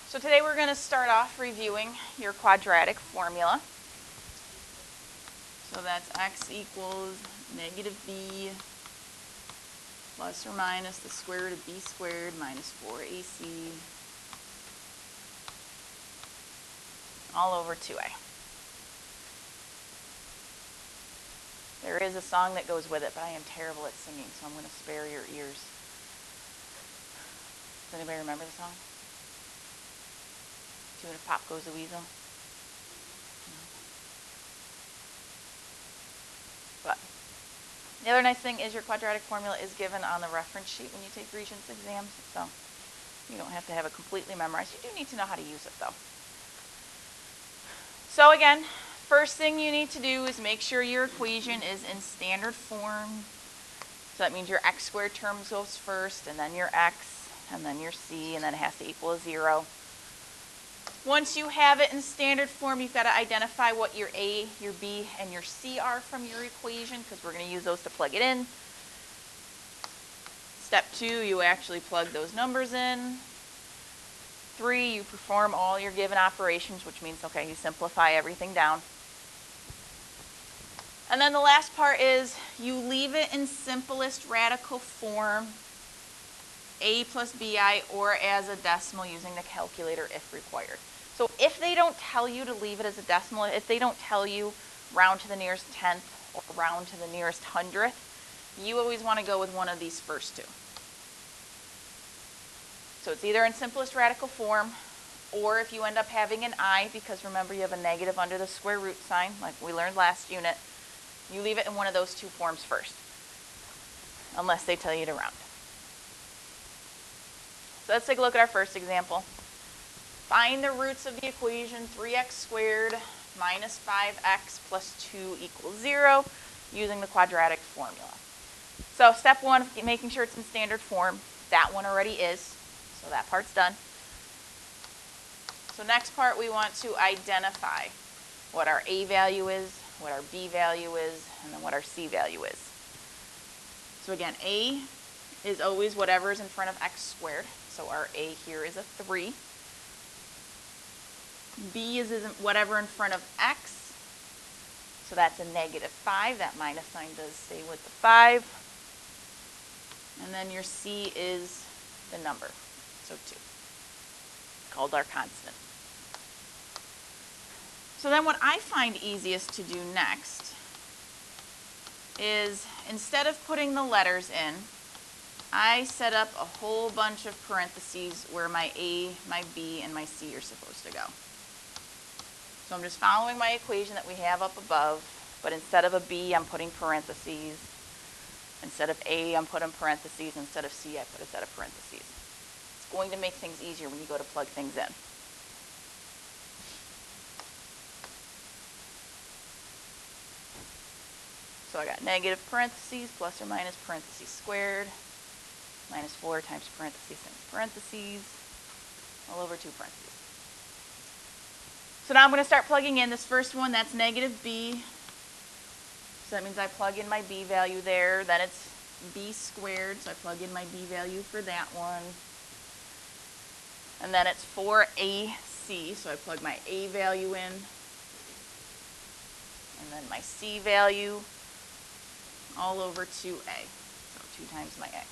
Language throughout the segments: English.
So today we're going to start off reviewing your quadratic formula. So that's x equals negative b plus or minus the square root of b squared minus 4ac all over 2a. There is a song that goes with it, but I am terrible at singing, so I'm going to spare your ears. Does anybody remember the song? Tune of Pop Goes the Weasel? No. But the other nice thing is your quadratic formula is given on the reference sheet when you take Regents exams, so you don't have to have it completely memorized. You do need to know how to use it, though. So again, first thing you need to do is make sure your equation is in standard form. So that means your x squared term goes first, and then your x, and then your c, and then it has to equal a 0. Once you have it in standard form, you've got to identify what your a, your b, and your c are from your equation, because we're going to use those to plug it in. Step 2, you actually plug those numbers in. 3, you perform all your given operations, which means, okay, you simplify everything down. And then the last part is you leave it in simplest radical form, a plus bi, or as a decimal using the calculator if required. So if they don't tell you to leave it as a decimal, if they don't tell you round to the nearest tenth or round to the nearest hundredth, you always want to go with one of these first two. So it's either in simplest radical form, or if you end up having an I, because remember you have a negative under the square root sign, like we learned last unit, you leave it in one of those two forms first, unless they tell you to round. So let's take a look at our first example. Find the roots of the equation 3x squared minus 5x plus 2 equals 0 using the quadratic formula. So step 1, making sure it's in standard form. That one already is, so that part's done. So next part, we want to identify what our a value is, what our b value is, and then what our c value is. So again, a is always whatever is in front of x squared. So our a here is a 3. B is whatever in front of x. So that's a negative 5. That minus sign does stay with the 5. And then your c is the number, so 2, called our constant. So then what I find easiest to do next is, instead of putting the letters in, I set up a whole bunch of parentheses where my a, my b, and my c are supposed to go. So I'm just following my equation that we have up above, but instead of a b, I'm putting parentheses. Instead of a, I'm putting parentheses. Instead of c, I put a set of parentheses. It's going to make things easier when you go to plug things in. So I got negative parentheses plus or minus parentheses squared, minus 4 times parentheses times parentheses, all over 2 parentheses. So now I'm going to start plugging in this first one. That's negative b. So that means I plug in my b value there. Then it's b squared, so I plug in my b value for that one. And then it's 4ac, so I plug my a value in. And then my c value all over 2a, so 2 times my a.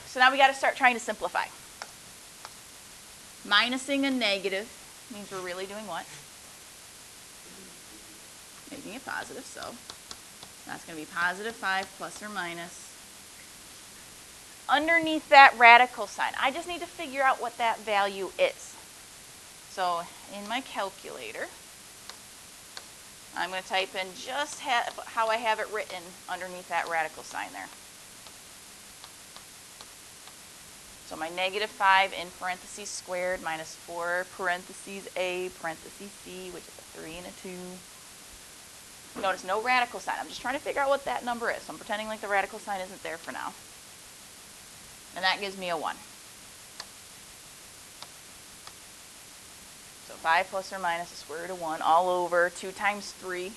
So now we got to start trying to simplify. Minusing a negative means we're really doing what? Making it positive, so that's going to be positive 5 plus or minus. Underneath that radical sign, I just need to figure out what that value is. So in my calculator, I'm going to type in just how I have it written underneath that radical sign there. So my negative 5 in parentheses squared minus 4 parentheses a parentheses c, which is a 3 and a 2. Notice no radical sign. I'm just trying to figure out what that number is. So I'm pretending like the radical sign isn't there for now. And that gives me a 1. So 5 plus or minus the square root of 1 all over 2 times 3,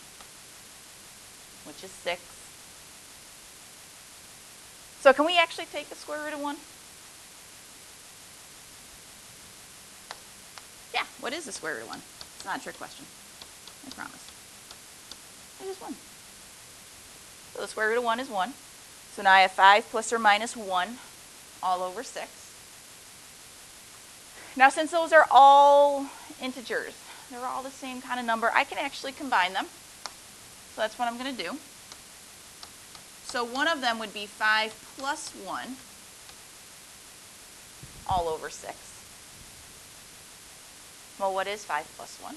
which is 6. So can we actually take the square root of 1? What is the square root of 1? It's not a trick question. I promise. It is 1. So the square root of 1 is 1. So now I have 5 plus or minus 1 all over 6. Now since those are all integers, they're all the same kind of number, I can actually combine them. So that's what I'm going to do. So one of them would be 5 plus 1 all over 6. Well, what is 5 plus 1?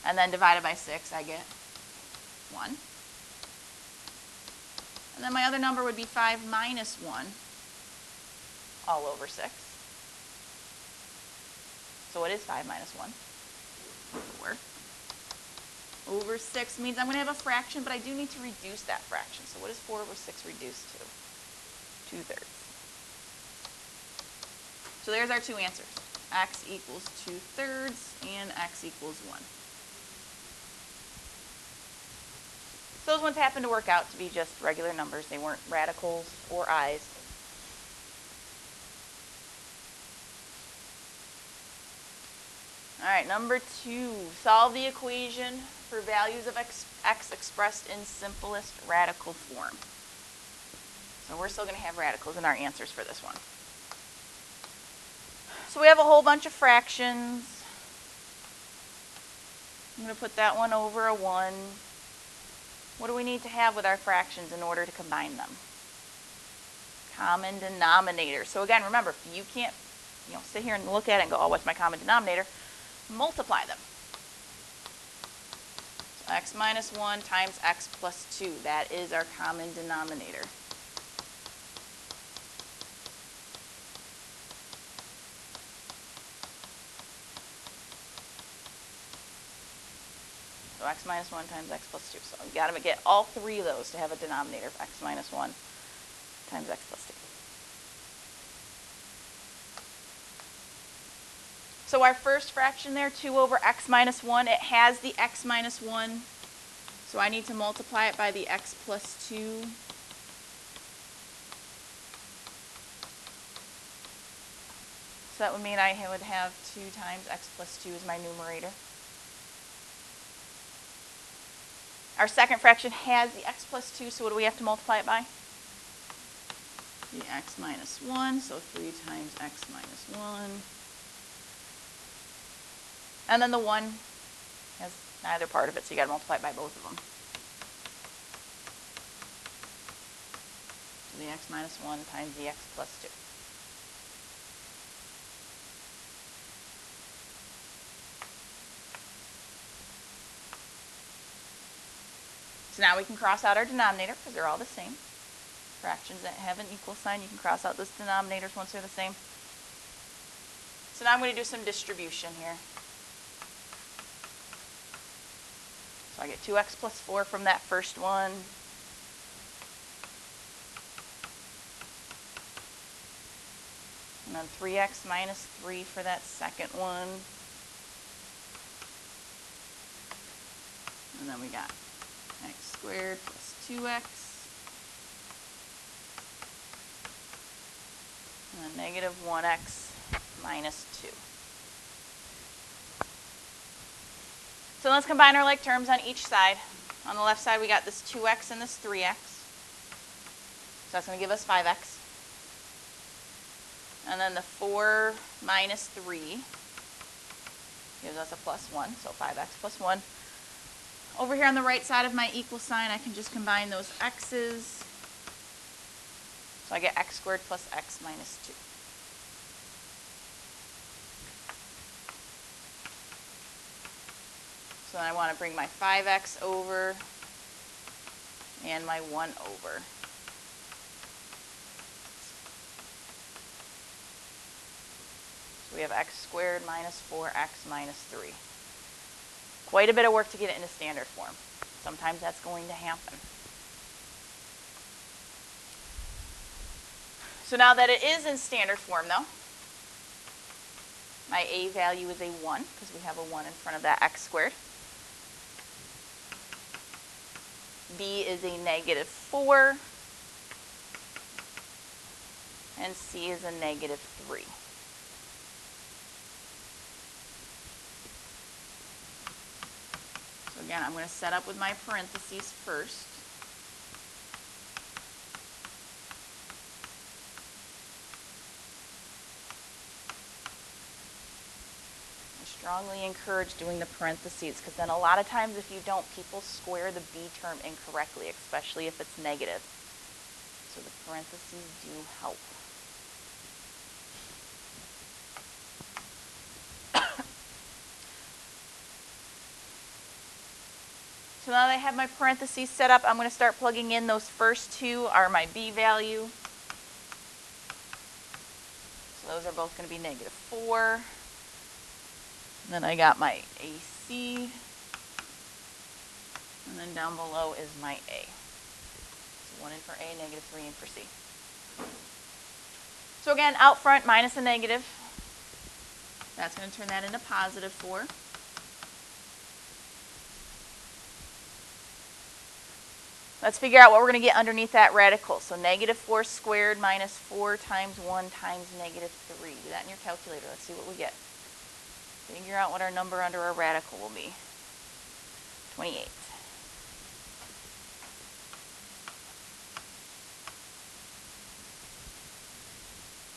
And then divided by 6, I get 1. And then my other number would be 5 minus 1 all over 6. So what is 5 minus 1? 4. Over 6 means I'm going to have a fraction, but I do need to reduce that fraction. So what is 4 over 6 reduced to? 2/3. So there's our two answers. X equals 2/3 and x equals 1. So those ones happen to work out to be just regular numbers. They weren't radicals or i's. All right, number 2. Solve the equation for values of x expressed in simplest radical form. So we're still going to have radicals in our answers for this one. So we have a whole bunch of fractions. I'm going to put that one over a 1. What do we need to have with our fractions in order to combine them? Common denominator. So again, remember, if you can't sit here and look at it and go, oh, what's my common denominator? Multiply them. So x minus 1 times x plus 2. That is our common denominator. So x minus 1 times x plus 2. So we've got to get all three of those to have a denominator of x minus 1 times x plus 2. So our first fraction there, 2 over x minus 1, it has the x minus 1. So I need to multiply it by the x plus 2. So that would mean I would have 2 times x plus 2 as my numerator. Our second fraction has the x plus 2, so what do we have to multiply it by? The x minus 1, so 3 times x minus 1. And then the 1 has neither part of it, so you got to multiply it by both of them. So the x minus 1 times the x plus 2. So now we can cross out our denominator because they're all the same. Fractions that have an equal sign, you can cross out those denominators once they're the same. So now I'm going to do some distribution here. So I get 2x plus 4 from that first one. And then 3x minus 3 for that second one. And then we got x squared plus 2x. And then negative 1x minus 2. So let's combine our like terms on each side. On the left side, we got this 2x and this 3x. So that's going to give us 5x. And then the 4 minus 3 gives us a plus 1, so 5x plus 1. Over here on the right side of my equal sign, I can just combine those x's. So I get x squared plus x minus 2. So then I want to bring my 5x over and my 1 over. So we have x squared minus 4x minus 3. Quite a bit of work to get it into standard form. Sometimes that's going to happen. So now that it is in standard form though, my a value is a 1 because we have a 1 in front of that x squared. B is a negative 4. And C is a negative 3. again, I'm going to set up with my parentheses first. I strongly encourage doing the parentheses because then a lot of times if you don't, people square the b term incorrectly, especially if it's negative. So the parentheses do help. So now that I have my parentheses set up, I'm going to start plugging in. Those first two are my b value. So those are both going to be -4. And then I got my AC. And then down below is my A. So 1 in for A, -3 in for C. So again, out front minus a negative. That's going to turn that into +4. Let's figure out what we're going to get underneath that radical. So -4 squared minus 4 times 1 times -3. Do that in your calculator. Let's see what we get. Figure out what our number under our radical will be. 28.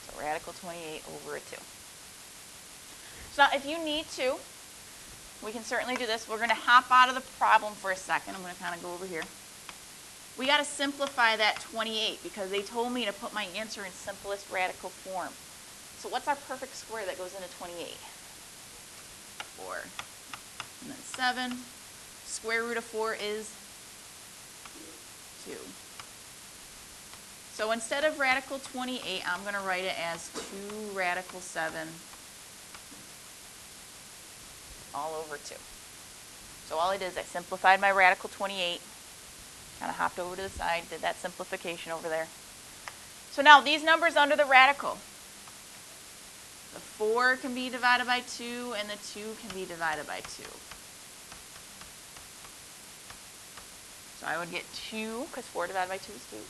So radical 28 over a 2. So now if you need to, we can certainly do this. We're going to hop out of the problem for a second. I'm going to kind of go over here. We got to simplify that 28 because they told me to put my answer in simplest radical form. So what's our perfect square that goes into 28? 4. And then 7. Square root of 4 is 2. So instead of radical 28, I'm going to write it as 2 radical 7 all over 2. So all I did is I simplified my radical 28, kind of hopped over to the side, did that simplification over there. So now these numbers under the radical, the 4 can be divided by 2 and the 2 can be divided by 2. So I would get 2, because 4 divided by 2 is 2,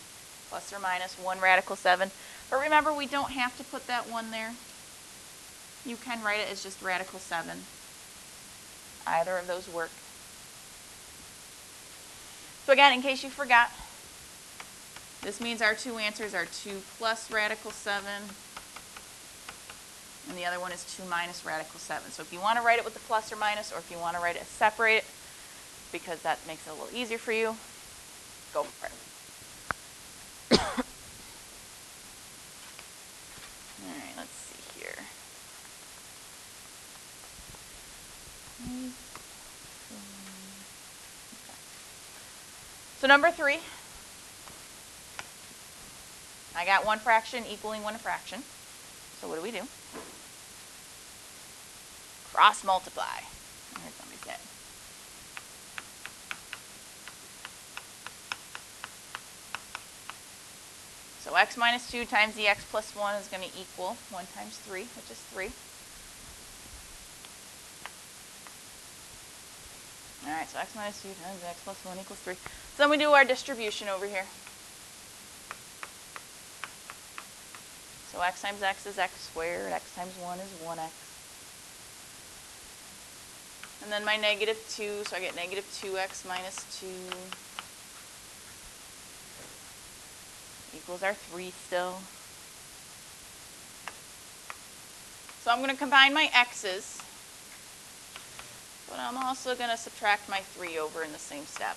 plus or minus 1 radical 7. But remember, we don't have to put that 1 there. You can write it as just radical 7. Either of those work. So again, in case you forgot, this means our two answers are 2 plus radical 7, and the other one is 2 minus radical 7. So if you want to write it with the plus or minus, or if you want to write it separate it, because that makes it a little easier for you, go for it. All right, let's see here. Okay. So number 3, I got one fraction equaling one fraction. So what do? Cross multiply. I heard somebody say it. So x minus 2 times the x plus 1 is going to equal 1 times 3, which is 3. All right, so x minus 2 times x plus 1 equals 3. So then we do our distribution over here. So x times x is x squared, x times 1 is 1x. And then my -2, so I get -2x minus 2 equals our 3 still. So I'm going to combine my x's, but I'm also going to subtract my 3 over in the same step.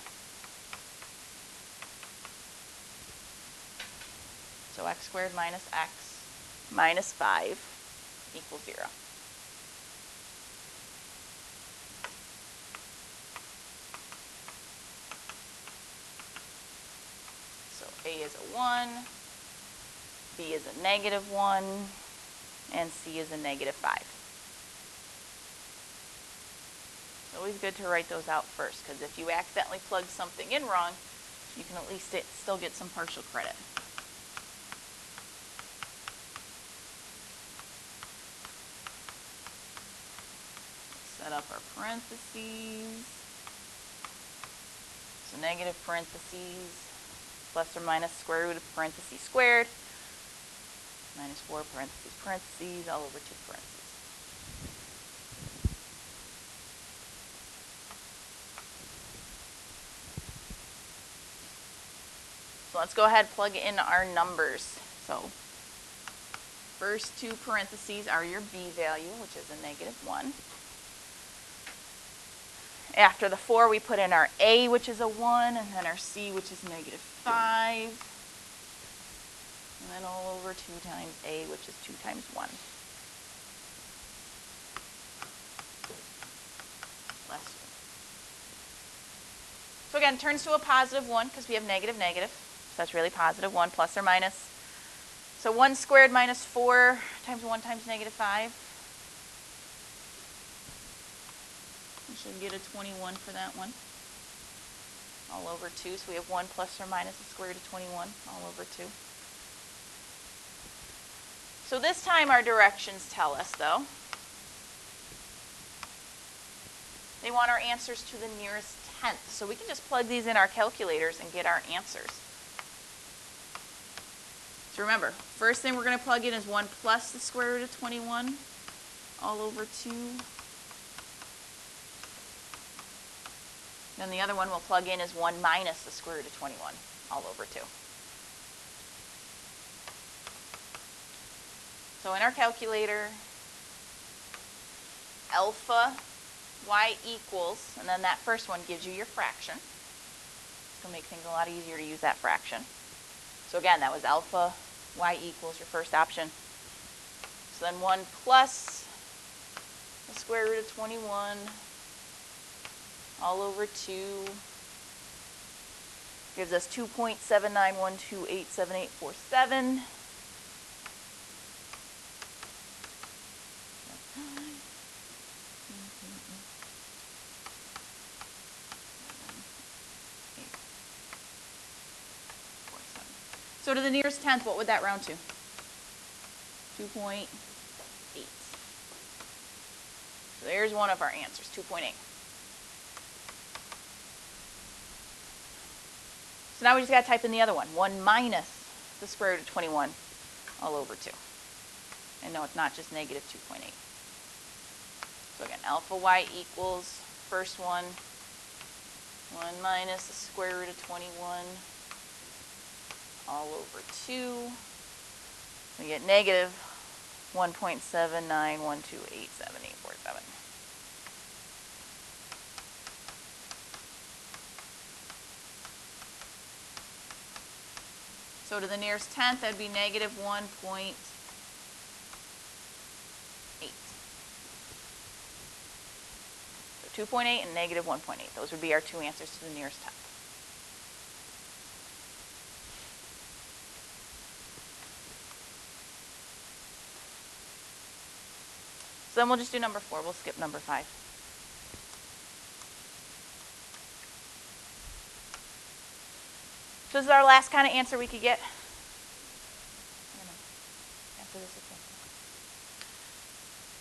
So x squared minus x minus 5 equals 0. So A is a 1, B is a -1, and C is a -5. It's always good to write those out first, because if you accidentally plug something in wrong, you can at least still get some partial credit. Set up our parentheses. So negative parentheses plus or minus square root of parentheses squared minus 4 parentheses parentheses all over 2 parentheses. So let's go ahead and plug in our numbers. So first two parentheses are your b value, which is a -1. After the 4, we put in our a, which is a 1, and then our c, which is -5. And then all over 2 times a, which is 2 times 1. So again, turns to a +1 because we have negative, negative. So that's really +1, plus or minus. So 1 squared minus 4 times 1 times -5. We should get a 21 for that one. All over 2. So we have 1 plus or minus the square root of 21 all over 2. So this time our directions tell us, though, they want our answers to the nearest tenth. So we can just plug these in our calculators and get our answers. So remember, first thing we're going to plug in is 1 plus the square root of 21 all over 2. Then the other one we'll plug in is 1 minus the square root of 21 all over 2. So in our calculator, alpha y equals, and then that first one gives you your fraction. It's going to make things a lot easier to use that fraction. So again, that was alpha y equals your first option. So then 1 plus the square root of 21 all over 2 gives us 2.79128787. So to the nearest tenth, what would that round to? 2.8. So there's one of our answers, 2.8. So now we just got to type in the other one, 1 minus the square root of 21 all over 2. And no, it's not just negative 2.8. So again, alpha y equals, first one, 1 minus the square root of 21 all over 2. We get negative 1.79128787. So to the nearest tenth, that'd be negative 1.8. So 2.8 and negative 1.8. Those would be our two answers to the nearest tenth. So then we'll just do number 4. We'll skip number 5. So this is our last kind of answer we could get. After this,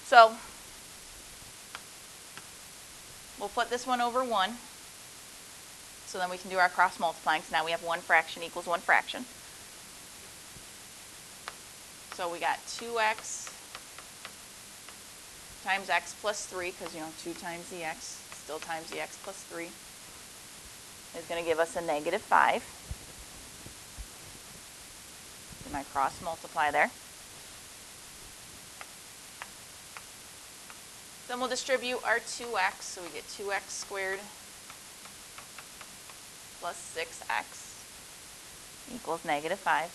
so we'll put this one over 1. So then we can do our cross multiplying. So now we have 1 fraction equals 1 fraction. So we got 2x times x plus 3, because 2 times the x, still times the x plus 3, is going to give us a negative 5. Do my cross multiply there. Then we'll distribute our 2x, so we get 2x squared plus 6x equals negative 5.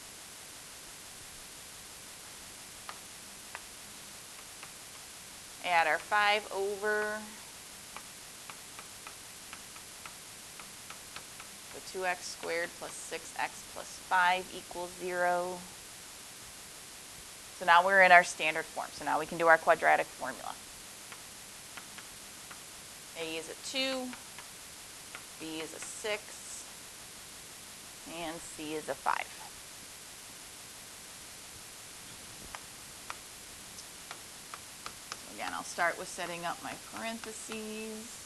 Add our 5 over the 2x squared plus 6x plus 5 equals 0. So now we're in our standard form. So now we can do our quadratic formula. A is a 2, B is a 6, and C is a 5. Again, I'll start with setting up my parentheses.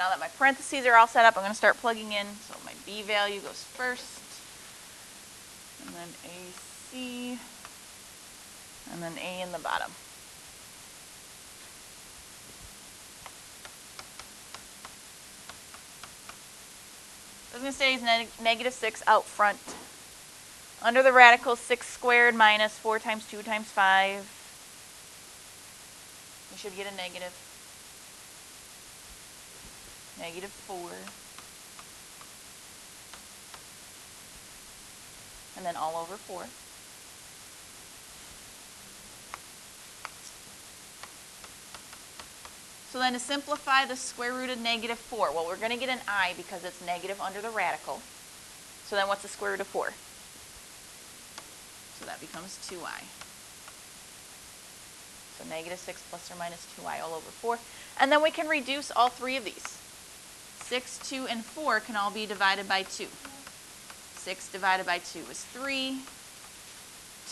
now that my parentheses are all set up, I'm going to start plugging in. So my b value goes first, and then AC, and then A in the bottom. I was going to say is negative 6 out front. Under the radical, 6 squared minus 4 times 2 times 5. We should get a negative. Negative 4. And then all over 4. So then to simplify the square root of negative 4, well, we're going to get an I because it's negative under the radical. So then what's the square root of 4? So that becomes 2I. So negative 6 plus or minus 2I all over 4. And then we can reduce all three of these. 6, 2, and 4 can all be divided by 2. 6 divided by 2 is 3.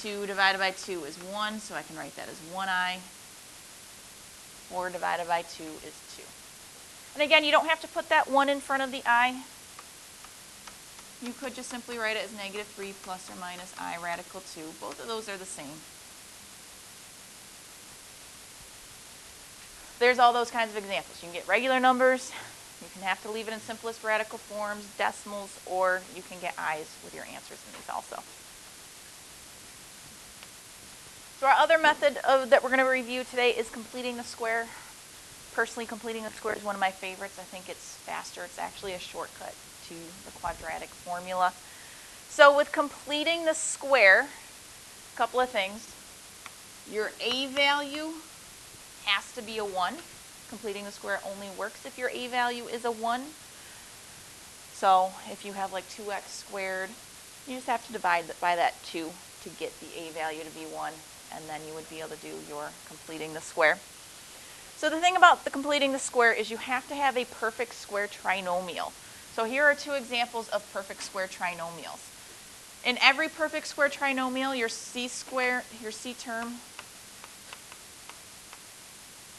2 divided by 2 is 1, so I can write that as 1I. 4 divided by 2 is 2. And again, you don't have to put that 1 in front of the I. You could just simply write it as negative 3 plus or minus I radical 2. Both of those are the same. There's all those kinds of examples. You can get regular numbers. You can have to leave it in simplest radical forms, decimals, or you can get I's with your answers in these also. So our other method that we're going to review today is completing the square. Personally, completing the square is one of my favorites. I think it's faster. It's actually a shortcut to the quadratic formula. So with completing the square, a couple of things. Your A value has to be a 1. Completing the square only works if your A value is a 1. So if you have like 2x squared, you just have to divide by that 2 to get the A value to be 1. And then you would be able to do your completing the square. So the thing about the completing the square is you have to have a perfect square trinomial. So here are two examples of perfect square trinomials. In every perfect square trinomial, your C term,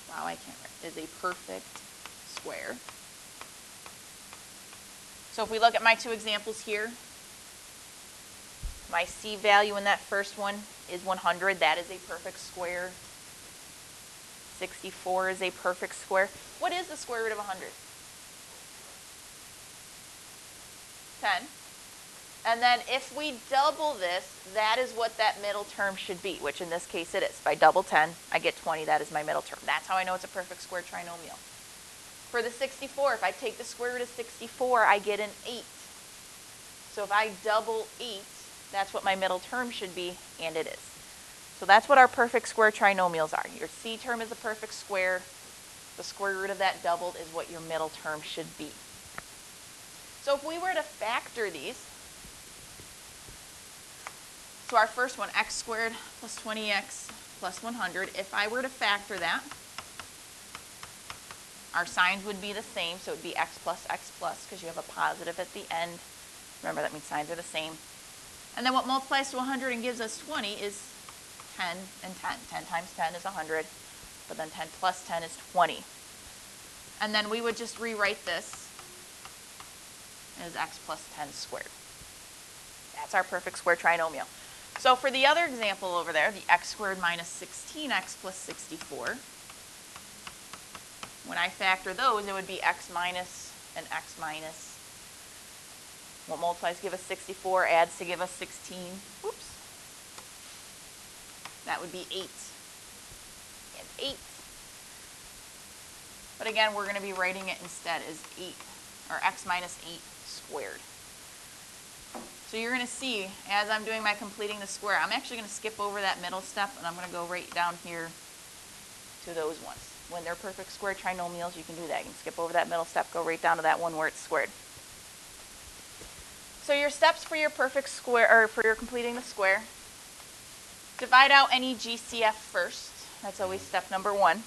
wow, I can't write, is a perfect square. So if we look at my two examples here, my C value in that first one is 100. That is a perfect square. 64 is a perfect square. What is the square root of 100? 10. And then if we double this, that is what that middle term should be, which in this case it is. If I double 10, I get 20. That is my middle term. That's how I know it's a perfect square trinomial. For the 64, if I take the square root of 64, I get an 8. So if I double 8, that's what my middle term should be, and it is. So that's what our perfect square trinomials are. Your C term is a perfect square. The square root of that doubled is what your middle term should be. So if we were to factor these, so our first one, x squared plus 20x plus 100, if I were to factor that, our signs would be the same, so it would be x plus, because you have a positive at the end. Remember, that means signs are the same. And then what multiplies to 100 and gives us 20 is 10 and 10. 10 times 10 is 100, but then 10 plus 10 is 20. And then we would just rewrite this as x plus 10 squared. That's our perfect square trinomial. So for the other example over there, the x squared minus 16x plus 64, when I factor those, it would be x minus and x minus. What multiplies to give us 64, adds to give us 16. Oops. That would be 8. And 8. But again, we're going to be writing it instead as 8, or x minus 8 squared. So you're going to see, as I'm doing my completing the square, I'm actually going to skip over that middle step, and I'm going to go right down here to those ones. When they're perfect square trinomials, you can do that. You can skip over that middle step, go right down to that one where it's squared. So your steps for your perfect square, or for your completing the square, divide out any GCF first. That's always step number 1.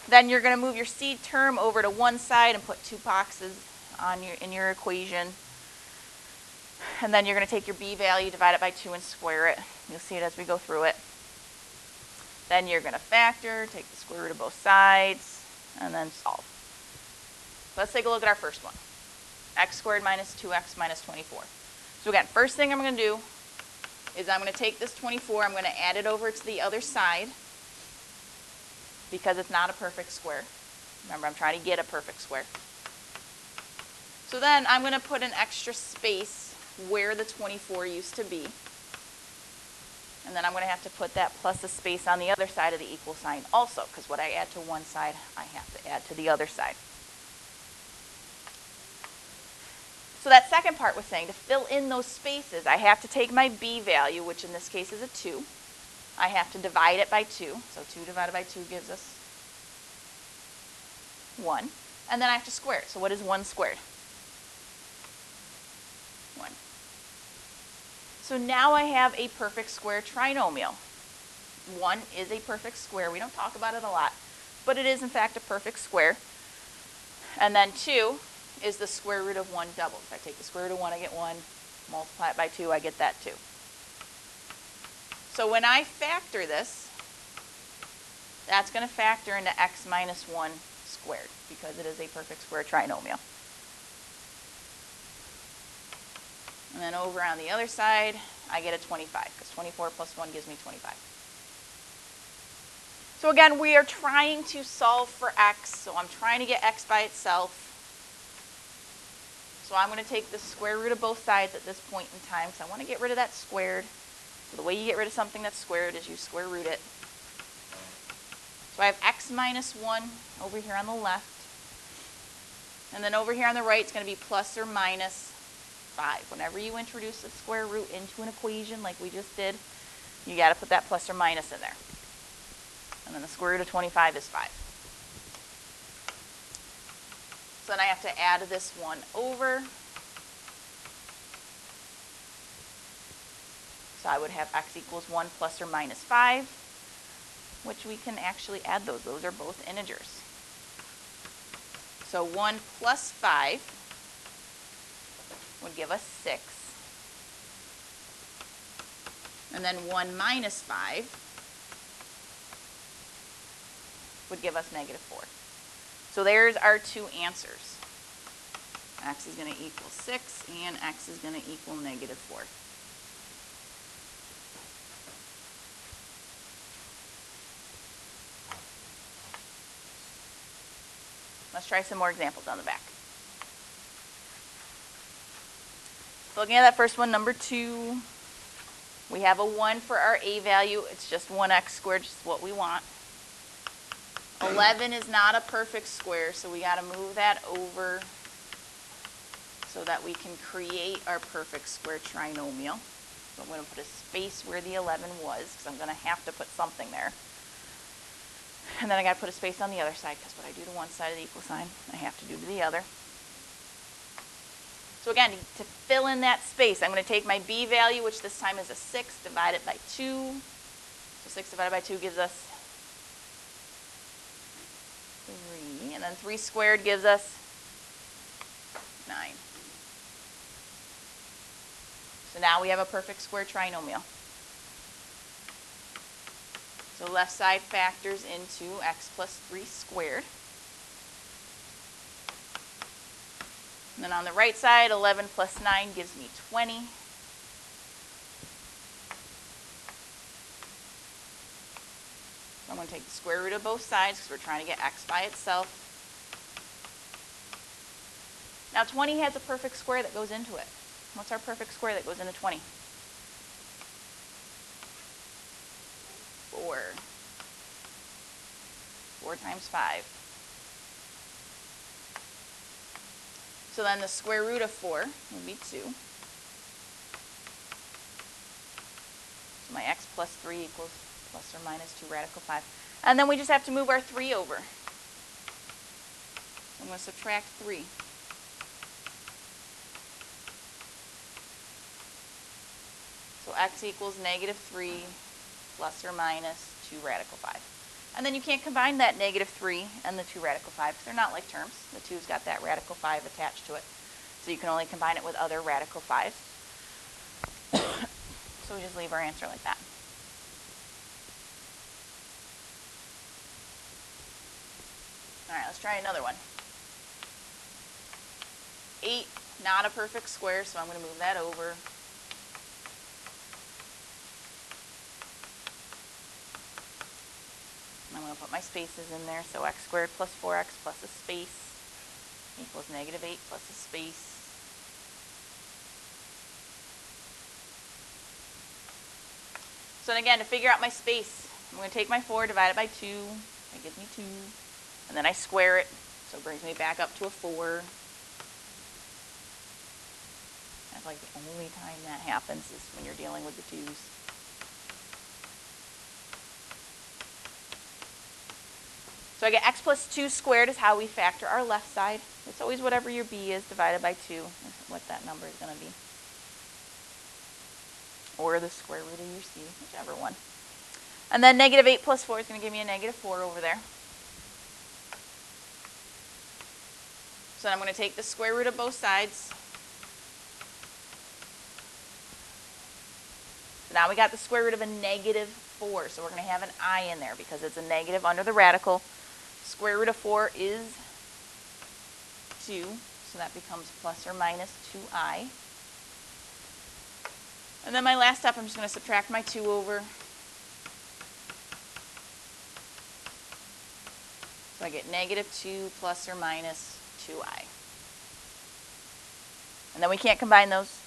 Then you're going to move your C term over to one side and put 2 boxes on in your equation. And then you're going to take your B value, divide it by 2, and square it. You'll see it as we go through it. Then you're going to factor, take the square root of both sides, and then solve. Let's take a look at our first one. X squared minus 2x minus 24. So again, first thing I'm going to do is I'm going to take this 24, I'm going to add it over to the other side because it's not a perfect square. Remember, I'm trying to get a perfect square. So then I'm going to put an extra space where the 24 used to be. And then I'm going to have to put that plus a space on the other side of the equal sign also, because what I add to one side, I have to add to the other side. So that second part was saying to fill in those spaces, I have to take my b value, which in this case is a 2. I have to divide it by 2. So 2 divided by 2 gives us 1. And then I have to square it. So what is 1 squared? 1. So now I have a perfect square trinomial. 1 is a perfect square. We don't talk about it a lot, but it is in fact a perfect square. And then 2 is the square root of 1 doubled. If I take the square root of 1, I get 1. Multiply it by 2, I get that 2. So when I factor this, that's going to factor into x minus 1 squared because it is a perfect square trinomial. And then over on the other side, I get a 25 because 24 plus 1 gives me 25. So again, we are trying to solve for x. So I'm trying to get x by itself. So I'm going to take the square root of both sides at this point in time because I want to get rid of that squared. So the way you get rid of something that's squared is you square root it. So I have x minus 1 over here on the left. And then over here on the right, it's going to be plus or minus 5. Whenever you introduce a square root into an equation like we just did, you got to put that plus or minus in there. And then the square root of 25 is 5. So then I have to add this one over. So I would have x equals 1 plus or minus 5, which we can actually add those. Those are both integers. So 1 plus 5 would give us 6. And then 1 minus 5 would give us negative 4. So there's our two answers. X is going to equal 6 and x is going to equal negative 4. Let's try some more examples on the back. So looking at that first one, number 2, we have a 1 for our a value. It's just 1x squared, just what we want. 11 is not a perfect square, so we got to move that over so that we can create our perfect square trinomial. So I'm going to put a space where the 11 was because I'm going to have to put something there. And then I got to put a space on the other side because what I do to one side of the equal sign, I have to do to the other. So again, to fill in that space, I'm going to take my b value, which this time is a 6, divide it by 2. So 6 divided by 2 gives us 3. And then 3 squared gives us 9. So now we have a perfect square trinomial. So left side factors into x plus 3 squared. And then on the right side, 11 plus 9 gives me 20. So I'm going to take the square root of both sides because we're trying to get x by itself. Now 20 has a perfect square that goes into it. What's our perfect square that goes into 20? 4. 4 times 5. So then the square root of 4 would be 2. So my x plus 3 equals plus or minus 2 radical 5. And then we just have to move our 3 over. I'm going to subtract 3. So x equals negative 3 plus or minus 2 radical 5. And then you can't combine that negative 3 and the 2 radical 5 because they're not like terms. The 2's got that radical 5 attached to it. So you can only combine it with other radical 5s. So we just leave our answer like that. All right, let's try another one. 8, not a perfect square, so I'm going to move that over. I'm going to put my spaces in there, so x squared plus 4x plus a space equals negative 8 plus a space. So then again, to figure out my space, I'm going to take my 4, divide it by 2, that gives me 2, and then I square it, so it brings me back up to a 4. That's like the only time that happens is when you're dealing with the 2's. So I get x plus 2 squared is how we factor our left side. It's always whatever your b is divided by 2 is what that number is going to be. Or the square root of your c, whichever one. And then negative 8 plus 4 is going to give me a negative 4 over there. So then I'm going to take the square root of both sides. So now we got the square root of a negative 4. So we're going to have an I in there because it's a negative under the radical. Square root of 4 is 2. So that becomes plus or minus 2i. And then my last step, I'm just going to subtract my 2 over. So I get negative 2 plus or minus 2i. And then we can't combine those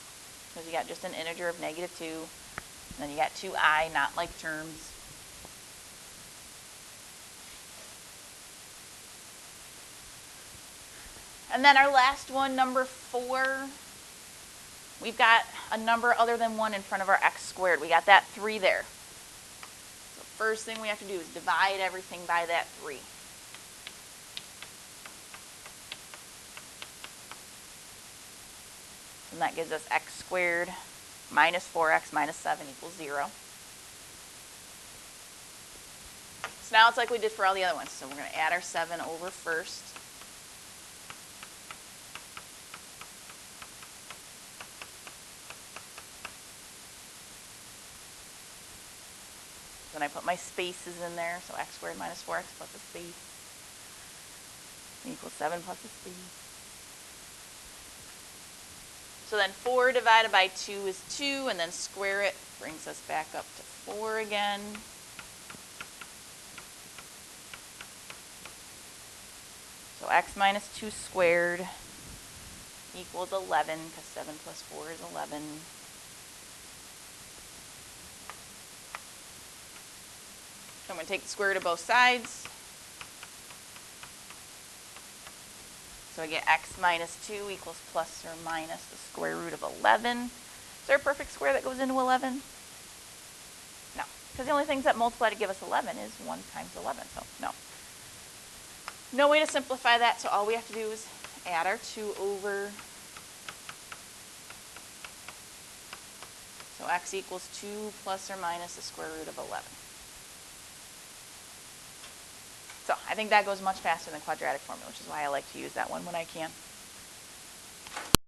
because you got just an integer of negative 2. And then you got 2i, not like terms. And then our last one, number 4, we've got a number other than 1 in front of our x squared. We got that 3 there. So first thing we have to do is divide everything by that 3. And that gives us x squared minus 4x minus 7 equals 0. So now it's like we did for all the other ones. So we're going to add our 7 over first. Then I put my spaces in there. So x squared minus 4x plus a space equals 7 plus a space. So then 4 divided by 2 is 2, and then square it brings us back up to 4 again. So x minus 2 squared equals 11, because 7 plus 4 is 11. So I'm going to take the square root of both sides. So I get x minus 2 equals plus or minus the square root of 11. Is there a perfect square that goes into 11? No, because the only things that multiply to give us 11 is 1 times 11, so no. No way to simplify that, so all we have to do is add our 2 over. So x equals 2 plus or minus the square root of 11. So I think that goes much faster than quadratic formula, which is why I like to use that one when I can.